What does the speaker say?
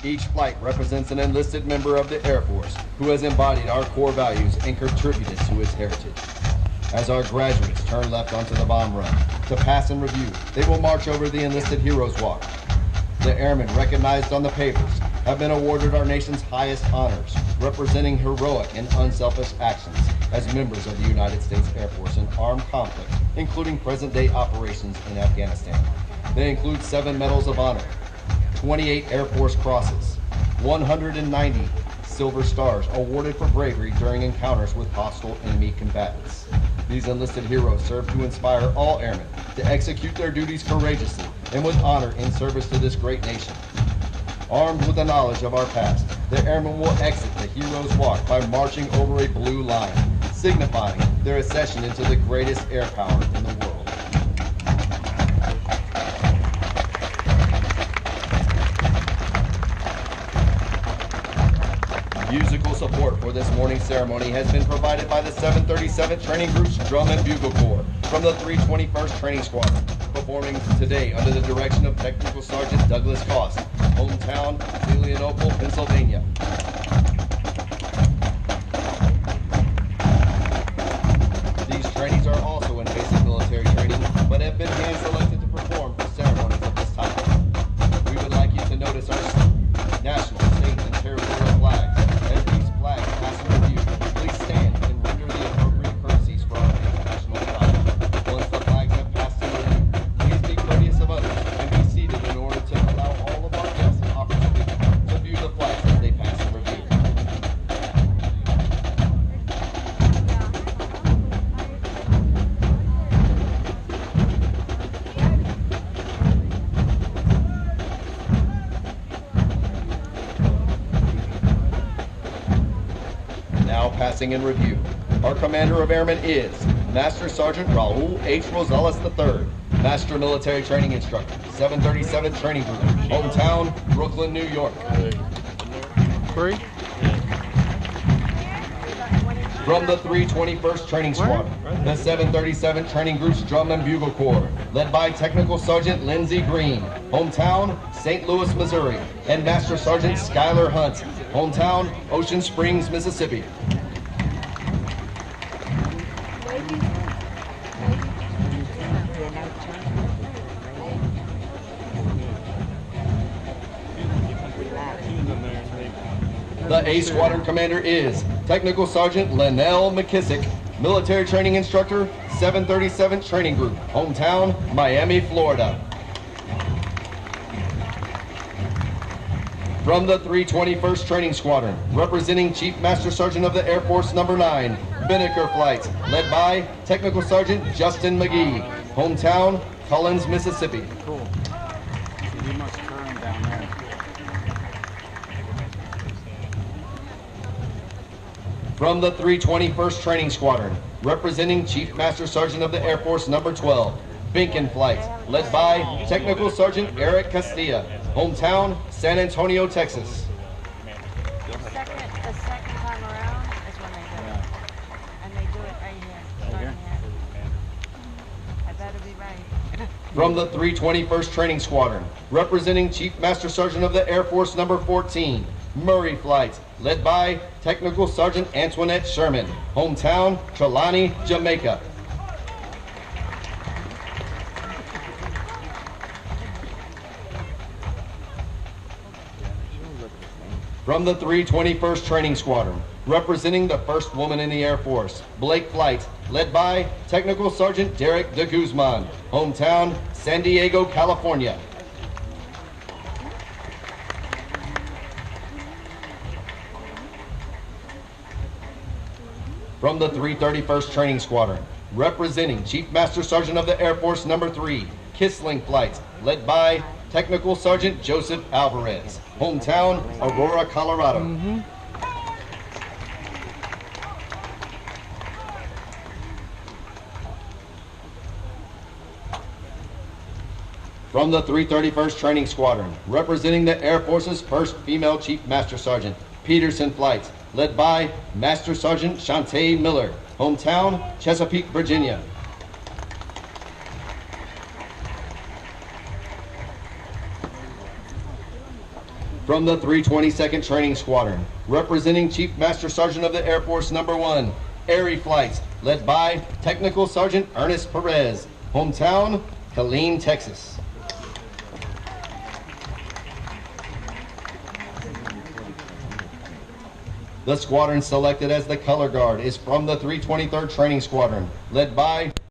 Each flight represents an enlisted member of the Air Force who has embodied our core values and contributed to its heritage. As our graduates turn left onto the bomb run to pass and review, they will march over the Enlisted Heroes Walk. The airmen recognized on the papers have been awarded our nation's highest honors, representing heroic and unselfish actions as members of the United States Air Force in armed conflict, including present-day operations in Afghanistan. They include 7 Medals of Honor, 28 Air Force Crosses, 190 Silver Stars awarded for bravery during encounters with hostile enemy combatants. These enlisted heroes serve to inspire all airmen to execute their duties courageously and with honor in service to this great nation. Armed with the knowledge of our past, the airmen will exit the Heroes Walk by marching over a blue line, signifying their accession into the greatest air power in the world. Musical support for this morning's ceremony has been provided by the 737 Training Group's Drum and Bugle Corps from the 321st Training Squadron, performing today under the direction of Technical Sergeant Douglas Cost, hometown, Zelienople, Pennsylvania. These trainees are also in basic military training, but have been hand-selected to perform for ceremonies of this type. We would like you to notice our national, state, and territorial flags. As these flags pass in review, please stand and render the appropriate courtesies for our international flag. Once the flags have passed in review, please be courteous of others and be seated in order to allow all of our guests an opportunity to view the flags as they pass in review. Now passing in review, our Commander of Airmen is Master Sergeant Raul H. Rosales III, Master Military Training Instructor, 737 Training Group, hometown, Brooklyn, New York. From the 321st Training Squadron, the 737 Training Group's Drum and Bugle Corps, led by Technical Sergeant Lindsey Green, hometown, St. Louis, Missouri, and Master Sergeant Skylar Hunt, hometown, Ocean Springs, Mississippi. The A Squadron Commander is Technical Sergeant Linnell McKissick, Military Training Instructor, 737 Training Group, hometown, Miami, Florida. From the 321st Training Squadron, representing Chief Master Sergeant of the Air Force Number 9, Binnaker Flight, led by Technical Sergeant Justin McGee, hometown, Collins, Mississippi. Cool. So you must turn down there. From the 321st Training Squadron, representing Chief Master Sergeant of the Air Force Number 12, Binkin Flight, led by Technical Sergeant Eric Castilla, hometown, San Antonio, Texas. The second time around is when they do it. And they do it right here. Starting here. I better be right. From the 321st Training Squadron, representing Chief Master Sergeant of the Air Force Number 14, Murray Flight, led by Technical Sergeant Antoinette Sherman, hometown, Trelawney, Jamaica. From the 321st Training Squadron, representing the first woman in the Air Force, Blake Flight, led by Technical Sergeant Derek de Guzman, hometown, San Diego, California. From the 331st Training Squadron, representing Chief Master Sergeant of the Air Force Number 3, Kissling Flight, led by Technical Sergeant Joseph Alvarez, hometown, Aurora, Colorado. From the 331st Training Squadron, representing the Air Force's first female Chief Master Sergeant, Peterson Flight, led by Master Sergeant Shantae Miller, hometown, Chesapeake, Virginia. From the 322nd Training Squadron, representing Chief Master Sergeant of the Air Force Number 1, Airy Flights, led by Technical Sergeant Ernest Perez, hometown, Killeen, Texas. The squadron selected as the color guard is from the 323rd Training Squadron, led by